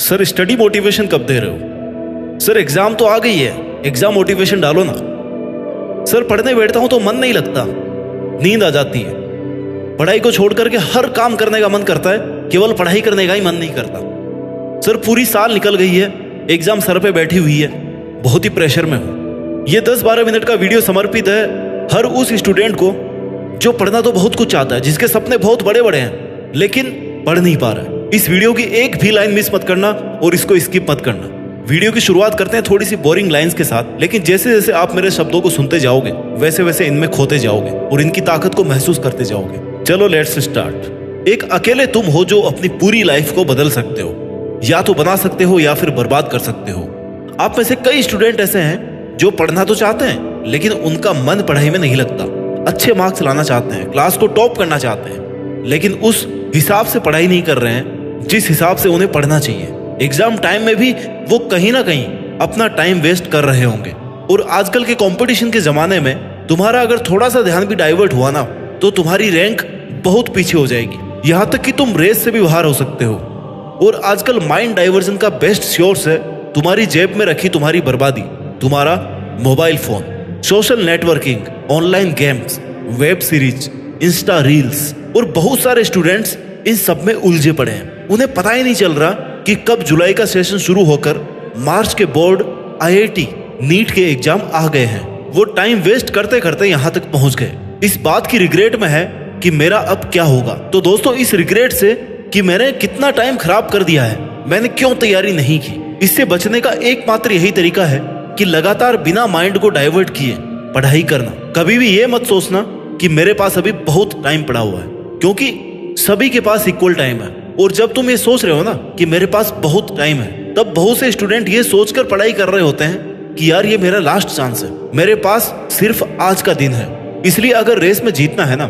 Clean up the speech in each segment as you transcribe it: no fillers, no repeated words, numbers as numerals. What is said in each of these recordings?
Sir study motivation कब दे रहे हो? सर एग्जाम तो आ गई है, एग्जाम मोटिवेशन डालो ना। सर पढ़ने बैठता हूं तो मन नहीं लगता, नींद आ जाती है। पढ़ाई को छोड़ करके हर काम करने का मन करता है, केवल पढ़ाई करने का ही मन नहीं करता। सर पूरी साल निकल गई है, एग्जाम सर पे बैठी हुई है, बहुत ही प्रेशर में हूं। ये 10-12 मिनट का वीडियो समर्पित है हर उस स्टूडेंट को जो पढ़ना तो बहुत कुछ चाहता है, जिसके सपने बहुत बड़े बड़े हैं लेकिन पढ़ नहीं पा रहा है। इस वीडियो की एक भी लाइन मिस मत करना और इसको स्किप मत करना। वीडियो की शुरुआत करते हैं थोड़ी सी बोरिंग लाइंस के साथ, लेकिन जैसे जैसे आप मेरे शब्दों को सुनते जाओगे वैसे वैसे इनमें खोते जाओगे और इनकी ताकत को महसूस करते जाओगे। चलो लेट्स स्टार्ट। एक अकेले तुम हो जो अपनी पूरी लाइफ को बदल सकते हो, या तो बना सकते हो या फिर बर्बाद कर सकते हो। आप में से कई स्टूडेंट ऐसे हैं जो पढ़ना तो चाहते हैं लेकिन उनका मन पढ़ाई में नहीं लगता। अच्छे मार्क्स लाना चाहते हैं, क्लास को टॉप करना चाहते हैं, लेकिन उस हिसाब से पढ़ाई नहीं कर रहे हैं जिस हिसाब से उन्हें पढ़ना चाहिए। एग्जाम टाइम में भी वो कहीं ना कहीं अपना टाइम वेस्ट कर रहे होंगे। और आजकल के कंपटीशन के जमाने में तुम्हारा अगर थोड़ा सा ध्यान भी डाइवर्ट हुआ ना तो तुम्हारी रैंक बहुत पीछे हो जाएगी, यहाँ तक कि तुम रेस से भी बाहर हो सकते हो। और आजकल माइंड डाइवर्जन का बेस्ट सोर्स है तुम्हारी जेब में रखी तुम्हारी बर्बादी, तुम्हारा mobile phone, social networking, online games, web series, Insta reels. और बहुत सारे स्टूडेंट्स इन सब में उलझे पड़े हैं। उन्हें पता ही नहीं चल रहा कि कब जुलाई का सेशन शुरू होकर मार्च के बोर्ड, आईआईटी, नीट के एग्जाम आ गए हैं। वो टाइम वेस्ट करते करते यहाँ तक पहुंच गए। इस बात की रिग्रेट में है कि मेरा अब क्या होगा। तो दोस्तों, इस रिग्रेट से कि मैंने कितना टाइम खराब कर दिया है, मैंने क्यों तैयारी नहीं की, इससे बचने का एकमात्र यही तरीका है कि लगातार बिना माइंड को डाइवर्ट किए पढ़ाई करना। कभी भी ये मत सोचना कि मेरे पास अभी बहुत टाइम पड़ा हुआ है, क्योंकि सभी के पास इक्वल टाइम है। और जब तुम ये सोच रहे हो ना कि मेरे पास बहुत टाइम है, तब बहुत से स्टूडेंट ये सोचकर पढ़ाई कर रहे होते हैं कि यार ये मेरा लास्ट चांस है, मेरे पास सिर्फ आज का दिन है। इसलिए अगर रेस में जीतना है ना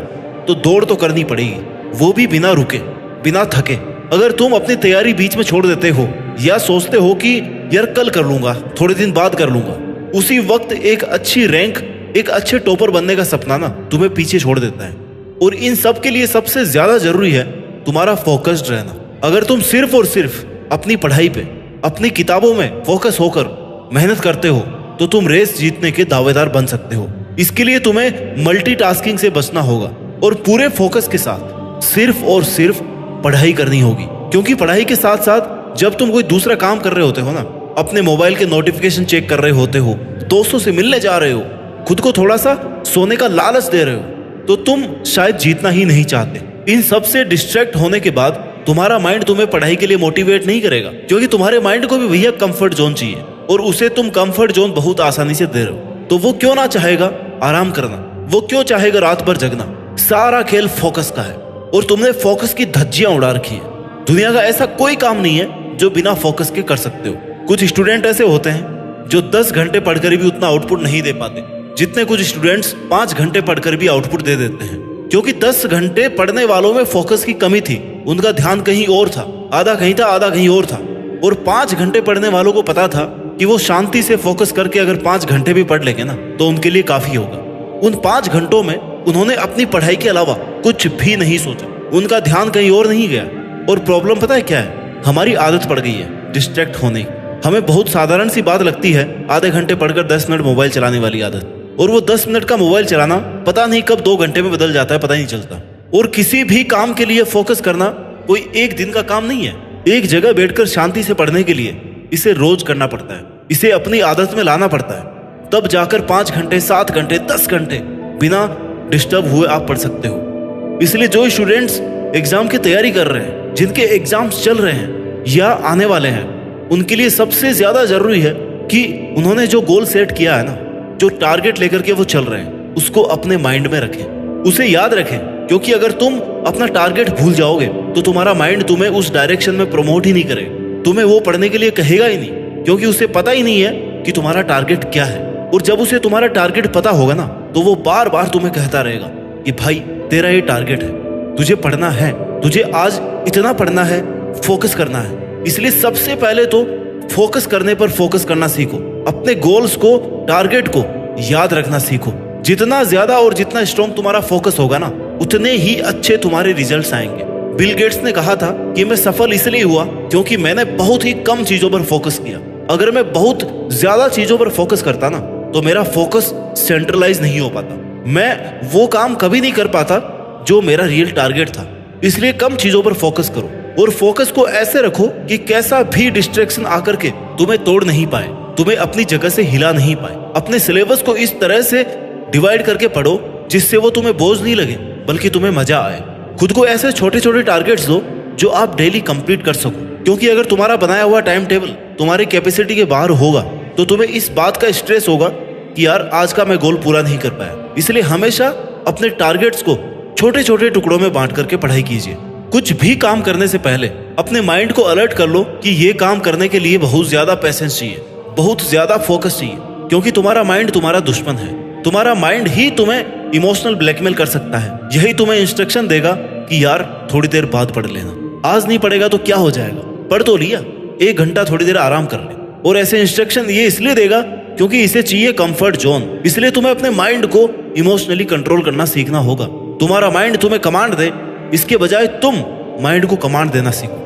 तो दौड़ तो करनी पड़ेगी, वो भी बिना रुके, बिना थके। अगर तुम अपनी तैयारी बीच में छोड़ देते हो या सोचते हो कि यार कल कर लूंगा, थोड़े दिन बाद कर लूंगा, उसी वक्त एक अच्छी रैंक, एक अच्छे टॉपर बनने का सपना ना तुम्हें पीछे छोड़ देता है। और इन सब के लिए सबसे ज्यादा जरूरी है तुम्हारा फोकस्ड रहना। अगर तुम सिर्फ और सिर्फ अपनी पढ़ाई पे, अपनी किताबों में फोकस होकर मेहनत करते हो तो तुम रेस जीतने के दावेदार बन सकते हो। इसके लिए तुम्हें मल्टीटास्किंग से बचना होगा और पूरे फोकस के साथ सिर्फ और सिर्फ पढ़ाई करनी होगी। क्योंकि पढ़ाई के साथ साथ जब तुम कोई दूसरा काम कर रहे होते हो ना, अपने मोबाइल के नोटिफिकेशन चेक कर रहे होते हो, दोस्तों से मिलने जा रहे हो, खुद को थोड़ा सा सोने का लालच दे रहे हो, तो तुम शायद जीतना ही नहीं चाहते। इन सब से डिस्ट्रैक्ट होने के बाद तुम्हारा माइंड तुम्हें पढ़ाई के लिए मोटिवेट नहीं करेगा, क्योंकि तुम्हारे माइंड को भी भैया कंफर्ट जोन चाहिए और उसे तुम कंफर्ट जोन बहुत आसानी से दे रहे हो। तो वो क्यों ना चाहेगा आराम करना, वो क्यों चाहेगा रात भर जगना। सारा खेल फोकस का है और तुमने फोकस की धज्जियां उड़ा रखी है। दुनिया का ऐसा कोई काम नहीं है जो बिना फोकस के कर सकते हो। कुछ स्टूडेंट ऐसे होते हैं जो 10 घंटे पढ़कर भी उतना आउटपुट नहीं दे पाते जितने कुछ स्टूडेंट्स 5 घंटे पढ़कर भी आउटपुट दे देते हैं। क्योंकि 10 घंटे पढ़ने वालों में फोकस की कमी थी, उनका ध्यान कहीं और था, आधा कहीं था, आधा कहीं और था। और 5 घंटे पढ़ने वालों को पता था कि वो शांति से फोकस करके अगर 5 घंटे भी पढ़ लेंगे ना तो उनके लिए काफी होगा। उन 5 घंटों में उन्होंने अपनी पढ़ाई के अलावा कुछ भी नहीं सोचा, उनका ध्यान कहीं और नहीं गया। और प्रॉब्लम पता है क्या है? हमारी आदत पड़ गई है डिस्ट्रैक्ट होने की। हमें बहुत साधारण सी बात लगती है आधे घंटे पढ़कर 10 मिनट मोबाइल चलाने वाली आदत, और वो 10 मिनट का मोबाइल चलाना पता नहीं कब 2 घंटे में बदल जाता है, पता ही नहीं चलता। और किसी भी काम के लिए फोकस करना कोई एक दिन का काम नहीं है। एक जगह बैठकर शांति से पढ़ने के लिए इसे रोज करना पड़ता है, इसे अपनी आदत में लाना पड़ता है। तब जाकर 5 घंटे, 7 घंटे, 10 घंटे बिना डिस्टर्ब हुए आप पढ़ सकते हो। इसलिए जो स्टूडेंट्स एग्जाम की तैयारी कर रहे हैं, जिनके एग्जाम्स चल रहे हैं या आने वाले हैं, उनके लिए सबसे ज्यादा जरूरी है कि उन्होंने जो गोल सेट किया है ना, जो टारगेट लेकर के वो चल रहे हैं, उसको अपने माइंड में रखें, उसे याद रखें। क्योंकि अगर तुम अपना टारगेट भूल जाओगे तो तुम्हारा माइंड तुम्हें उस डायरेक्शन में प्रमोट ही नहीं करेगा, तुम्हें वो पढ़ने के लिए कहेगा ही नहीं, क्योंकि उसे पता ही नहीं है कि तुम्हारा टारगेट क्या है। और जब उसे तुम्हारा टारगेट पता होगा ना तो वो बार बार तुम्हें कहता रहेगा कि भाई तेरा ये टारगेट है, तुझे पढ़ना है, तुझे आज इतना पढ़ना है, फोकस करना है। इसलिए सबसे पहले तो फोकस करने पर फोकस करना सीखो, अपने गोल्स को, टारगेट को याद रखना सीखो। जितना ज्यादा और जितना स्ट्रॉन्ग तुम्हारा फोकस होगा ना, उतने ही अच्छे तुम्हारे रिजल्ट्स आएंगे। बिल गेट्स ने कहा था कि मैं सफल इसलिए हुआ क्योंकि मैंने बहुत ही कम चीजों पर फोकस किया। अगर मैं बहुत ज्यादा चीजों पर फोकस करता ना तो मेरा फोकस सेंट्रलाइज नहीं हो पाता, मैं वो काम कभी नहीं कर पाता जो मेरा रियल टारगेट था। इसलिए कम चीजों पर फोकस करो और फोकस को ऐसे रखो कि कैसा भी डिस्ट्रैक्शन आकर के तुम्हें तोड़ नहीं पाए, तुम्हें अपनी जगह से हिला नहीं पाए। अपने सिलेबस को इस तरह से डिवाइड करके पढ़ो जिससे वो तुम्हें बोझ नहीं लगे बल्कि तुम्हें मजा आए। खुद को ऐसे छोटे छोटे टारगेट्स दो जो आप डेली कंप्लीट कर सको, क्योंकि अगर तुम्हारा बनाया हुआ टाइम टेबल तुम्हारी कैपेसिटी के बाहर होगा तो तुम्हें इस बात का स्ट्रेस होगा कि यार आज का मैं गोल पूरा नहीं कर पाया। इसलिए हमेशा अपने टारगेट्स को छोटे छोटे टुकड़ों में बांट करके पढ़ाई कीजिए। कुछ भी काम करने से पहले अपने माइंड को अलर्ट कर लो कि ये काम करने के लिए बहुत ज्यादा पेशेंस चाहिए, बहुत ज्यादा फोकस चाहिए, क्योंकि तुम्हारा माइंड तुम्हारा दुश्मन है। तुम्हारा माइंड ही तुम्हें इमोशनल ब्लैकमेल कर सकता है। यही तुम्हें इंस्ट्रक्शन देगा कि यार थोड़ी देर बाद पढ़ लेना, आज नहीं पढ़ेगा तो क्या हो जाएगा, पढ़ तो लिया, 1 घंटा थोड़ी देर आराम कर ले। और ऐसे इंस्ट्रक्शन ये इसलिए देगा क्योंकि इसे चाहिए कंफर्ट जोन। इसलिए तुम्हें अपने माइंड को इमोशनली कंट्रोल करना सीखना होगा। तुम्हारा माइंड तुम्हें कमांड दे, इसके बजाय तुम माइंड को कमांड देना सीखो,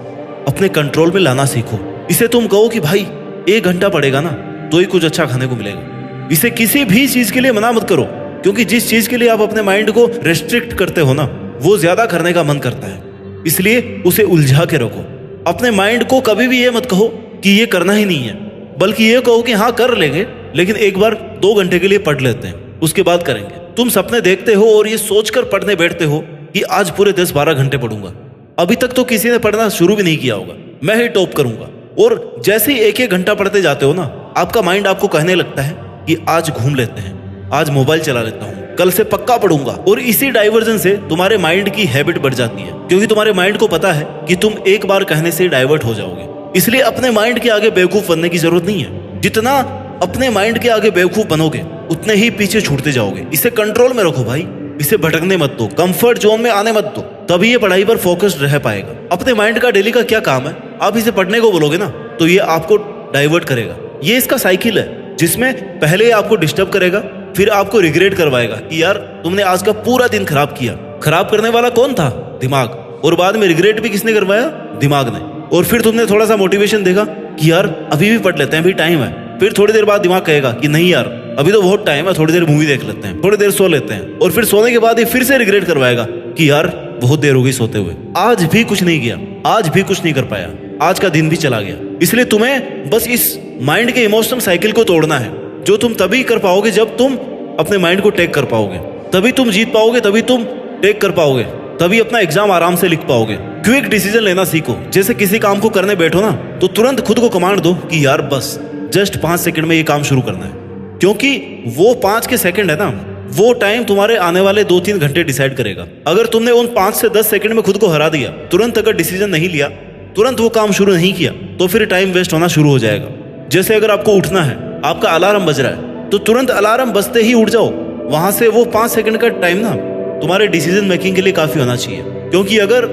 अपने कंट्रोल में लाना सीखो। इसे तुम कहो कि भाई 1 घंटा पढ़ेगा ना तो ही कुछ अच्छा खाने को मिलेगा। इसे किसी भी चीज के लिए मना मत करो, क्योंकि जिस चीज के लिए आप अपने माइंड को रेस्ट्रिक्ट करते हो ना वो ज्यादा करने का मन करता है। इसलिए उसे उलझा के रखो। अपने माइंड को कभी भी ये मत कहो कि ये करना ही नहीं है, बल्कि ये कहो कि हाँ कर लेंगे, लेकिन एक बार 2 घंटे के लिए पढ़ लेते हैं, उसके बाद करेंगे। तुम सपने देखते हो और ये सोचकर पढ़ने बैठते हो कि आज पूरे 10-12 घंटे पढ़ूंगा। अभी तक तो किसी ने पढ़ना शुरू भी नहीं किया होगा, मैं ही टॉप करूंगा। और जैसे ही 1-1 घंटा पढ़ते जाते हो ना, आपका माइंड आपको कहने लगता है कि आज घूम लेते हैं, आज मोबाइल चला लेता हूँ, कल से पक्का पढ़ूंगा। और इसी डाइवर्जन से तुम्हारे माइंड की हैबिट बढ़ जाती है, क्योंकि तुम्हारे माइंड को पता है कि तुम एक बार कहने से डाइवर्ट हो जाओगे। इसलिए अपने माइंड के आगे बेवकूफ बनने की जरूरत नहीं है। जितना अपने माइंड के आगे बेवकूफ बनोगे उतने ही पीछे छूटते जाओगे। इसे कंट्रोल में रखो भाई, इसे भटकने मत दो, कंफर्ट जोन में आने मत दो, तभी ये पढ़ाई पर फोकस्ड रह पाएगा। अपने माइंड का डेली का क्या काम है, आप इसे पढ़ने को बोलोगे ना तो ये आपको डाइवर्ट करेगा। ये इसका साइकिल है जिसमें पहले आपको डिस्टर्ब करेगा, फिर आपको रिग्रेट करवाएगा कि यार तुमने आज का पूरा दिन खराब किया। खराब करने वाला कौन था? दिमाग। और बाद में रिग्रेट भी किसने करवाया? दिमाग ने। और फिर तुमने थोड़ा सा मोटिवेशन देगा कि यार अभी भी पढ़ लेते हैं, अभी टाइम है। फिर थोड़ी देर बाद दिमाग कहेगा कि नहीं यार अभी तो बहुत टाइम है, थोड़ी देर मूवी देख लेते हैं, थोड़ी देर सो लेते हैं। और फिर सोने के बाद ये फिर से रिग्रेट करवाएगा कि यार बहुत देर हो गई सोते हुए, आज भी कुछ नहीं किया, आज भी कुछ नहीं कर पाया, आज का दिन भी चला गया। इसलिए तुम्हें बस इस माइंड के इमोशनल साइकिल को तोड़ना है, जो तुम तभी कर पाओगे जब तुम अपने माइंड को टेक कर पाओगे, तभी तुम जीत पाओगे, तभी तुम टेक कर पाओगे, तभी अपना एग्जाम आराम से लिख पाओगे। क्विक डिसीजन लेना सीखो। जैसे किसी काम को करने बैठो ना तो तुरंत खुद को कमांड दो कि यार बस जस्ट 5 सेकंड में ये काम शुरू करना है, क्योंकि वो 5 के सेकंड है ना, वो टाइम तुम्हारे आने वाले 2-3 घंटे डिसाइड करेगा। अगर तुमने उन 5 से 10 सेकंड में खुद को हरा दिया, तुरंत अगर डिसीजन नहीं लिया, तुरंत वो काम शुरू नहीं किया, तो फिर टाइम वेस्ट होना शुरू हो जाएगा। जैसे अगर आपको उठना है, आपका अलार्म बज रहा है, तो तुरंत अलार्म बजते ही उठ जाओ। वहां से वो 5 सेकंड का टाइम ना तुम्हारे डिसीजन मेकिंग के लिए काफी होना चाहिए, क्योंकि अगर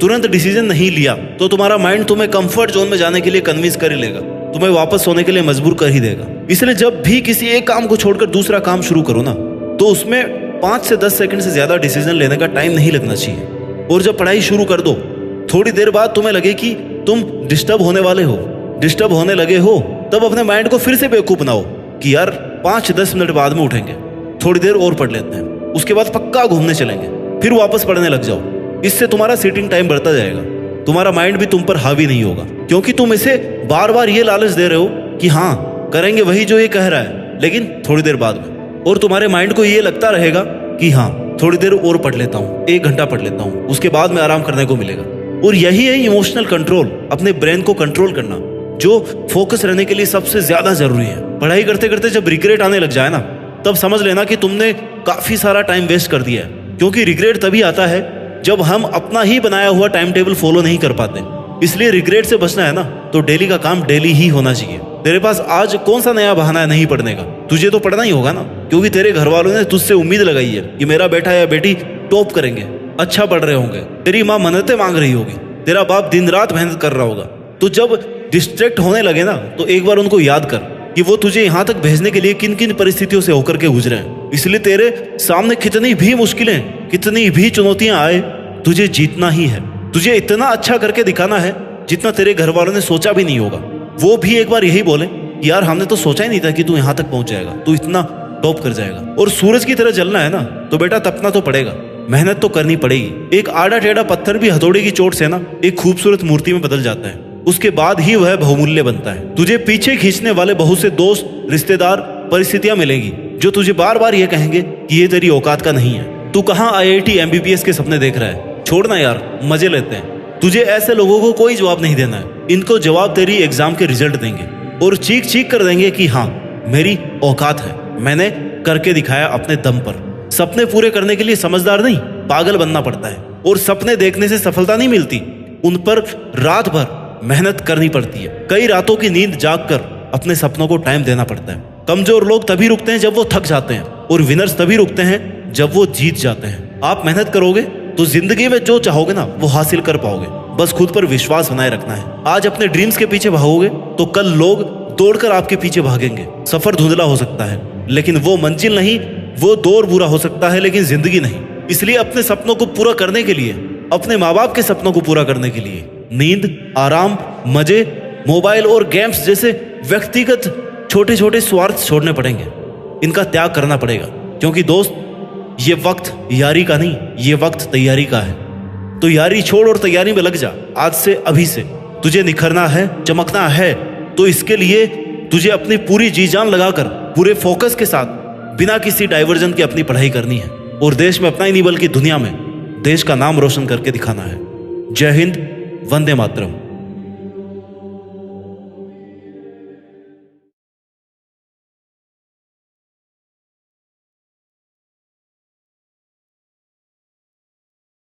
तुरंत डिसीजन नहीं लिया तो तुम्हारा माइंड तुम्हें कंफर्ट जोन में जाने के लिए कन्विंस कर ही लेगा, तुम्हें वापस सोने के लिए मजबूर कर ही देगा। इसलिए जब भी किसी एक काम को छोड़कर दूसरा काम शुरू करो ना तो उसमें 5 से 10 सेकंड से ज्यादा डिसीजन लेने का टाइम नहीं लगना चाहिए। और जब पढ़ाई शुरू कर दो, थोड़ी देर बाद तुम्हें लगे कि तुम डिस्टर्ब होने वाले हो, डिस्टर्ब होने लगे हो, तब अपने माइंड को फिर से बेवकूफ बनाओ कि यार 5-10 मिनट बाद में उठेंगे, थोड़ी देर और पढ़ लेते हैं, उसके बाद पक्का घूमने चलेंगे, फिर वापस पढ़ने लग जाओ। इससे तुम्हारा सीटिंग टाइम बढ़ता जाएगा, तुम्हारा माइंड भी तुम पर हावी नहीं होगा, क्योंकि तुम इसे बार बार ये लालच दे रहे हो कि हाँ करेंगे वही जो ये कह रहा है, लेकिन थोड़ी देर बाद में। और तुम्हारे माइंड को ये लगता रहेगा कि हाँ थोड़ी देर और पढ़ लेता हूँ, 1 घंटा पढ़ लेता हूँ, उसके बाद में आराम करने को मिलेगा। और यही है इमोशनल कंट्रोल, अपने ब्रेन को कंट्रोल करना, जो फोकस रहने के लिए सबसे ज्यादा जरूरी है। पढ़ाई करते करते जब रिग्रेट आने लग जाए ना, तब समझ लेना कि तुमने काफी सारा टाइम वेस्ट कर दिया है, क्योंकि रिग्रेट तभी आता है जब हम अपना ही बनाया हुआ टाइम टेबल फॉलो नहीं कर पाते। इसलिए रिग्रेट से बचना है ना तो डेली का काम डेली ही होना चाहिए। तेरे पास आज कौन सा नया बहाना है नहीं पढ़ने का? तुझे तो पढ़ना ही होगा ना, क्योंकि तेरे घर वालों ने तुझसे उम्मीद लगाई है कि मेरा बेटा या बेटी टॉप करेंगे, अच्छा पढ़ रहे होंगे, तेरी माँ मन्नतें मांग रही होगी, तेरा बाप दिन रात मेहनत कर रहा होगा। तो जब डिस्ट्रैक्ट होने लगे ना तो एक बार उनको याद कर कि वो तुझे यहाँ तक भेजने के लिए किन किन परिस्थितियों से होकर के गुजरे हैं। इसलिए तेरे सामने कितनी भी मुश्किलें, कितनी भी चुनौतियां आए, तुझे जीतना ही है। तुझे इतना अच्छा करके दिखाना है जितना तेरे घर वालों ने सोचा भी नहीं होगा। वो भी एक बार यही बोले कि यार हमने तो सोचा ही नहीं था कि तू यहाँ तक पहुंच जाएगा, तू इतना टॉप कर जाएगा। और सूरज की तरह जलना है ना तो बेटा तपना तो पड़ेगा, मेहनत तो करनी पड़ेगी। एक आड़ा टेढ़ा पत्थर भी हथौड़े की चोट से ना एक खूबसूरत मूर्ति में बदल जाता है, उसके बाद ही वह बहुमूल्य बनता है। तुझे पीछे खींचने वाले बहुत से दोस्त, रिश्तेदार, परिस्थितियां मिलेंगी जो तुझे बार बार ये कहेंगे कि ये तेरी औकात का नहीं है। तू कहाँ IIT MBBS के सपने देख रहा है, छोड़ना यार, मजे लेते हैं। तुझे ऐसे लोगों को कोई जवाब नहीं देना है, इनको जवाब तेरी एग्जाम के रिजल्ट देंगे और चीख चीख कर देंगे कि हाँ मेरी औकात है, मैंने करके दिखाया अपने दम पर। सपने पूरे करने के लिए समझदार नहीं पागल बनना पड़ता है, और सपने देखने से सफलता नहीं मिलती, उन पर रात भर मेहनत करनी पड़ती है। कई रातों की नींद जाग कर अपने सपनों को टाइम देना पड़ता है। कमजोर लोग तभी रुकते हैं जब वो थक जाते हैं, और विनर्स तभी रुकते हैं जब वो जीत जाते हैं। आप मेहनत करोगे तो जिंदगी में जो चाहोगे ना वो हासिल कर पाओगे, बस खुद पर विश्वास बनाए रखना है। आज अपने ड्रीम्स के पीछे भागोगे तो कल लोग दौड़कर आपके पीछे भागेंगे। सफर धुंधला हो सकता है लेकिन वो मंजिल नहीं, वो दौर बुरा हो सकता है लेकिन जिंदगी नहीं। इसलिए अपने सपनों को पूरा करने के लिए, अपने माँ बाप के सपनों को पूरा करने के लिए नींद, आराम, मजे, मोबाइल और गेम्स जैसे व्यक्तिगत छोटे छोटे स्वार्थ छोड़ने पड़ेंगे। इनका त्याग करना पड़ेगा, क्योंकि दोस्त ये वक्त यारी का नहीं, ये वक्त तैयारी का है। तो यारी छोड़ और तैयारी में लग जा आज से, अभी से। तुझे निखरना है, चमकना है, तो इसके लिए तुझे अपनी पूरी जी जान लगाकर पूरे फोकस के साथ बिना किसी डाइवर्जन के अपनी पढ़ाई करनी है, और देश में अपना ही नहीं बल्कि दुनिया में देश का नाम रोशन करके दिखाना है। जय हिंद, वंदे मातरम।